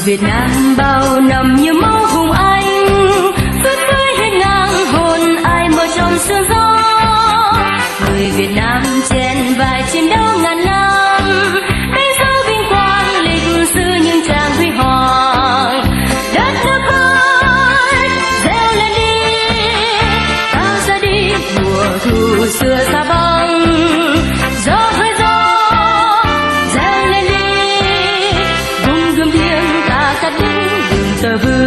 Việt Nam bao năm như máu hùng anh, phất phới hiên ngang hồn ai mơ trong sương gió. Người Việt Nam trên vai chiến đấu ngàn năm, đánh dấu vinh quang lịch sử những trang huy hoàng. Đất nước ơi, reo lên đi, ta ra đi mùa thu xưa xa băng. Gió hơi gió, reo lên đi, vùng gươm thiêng ta cắt đứt đường tơ vương.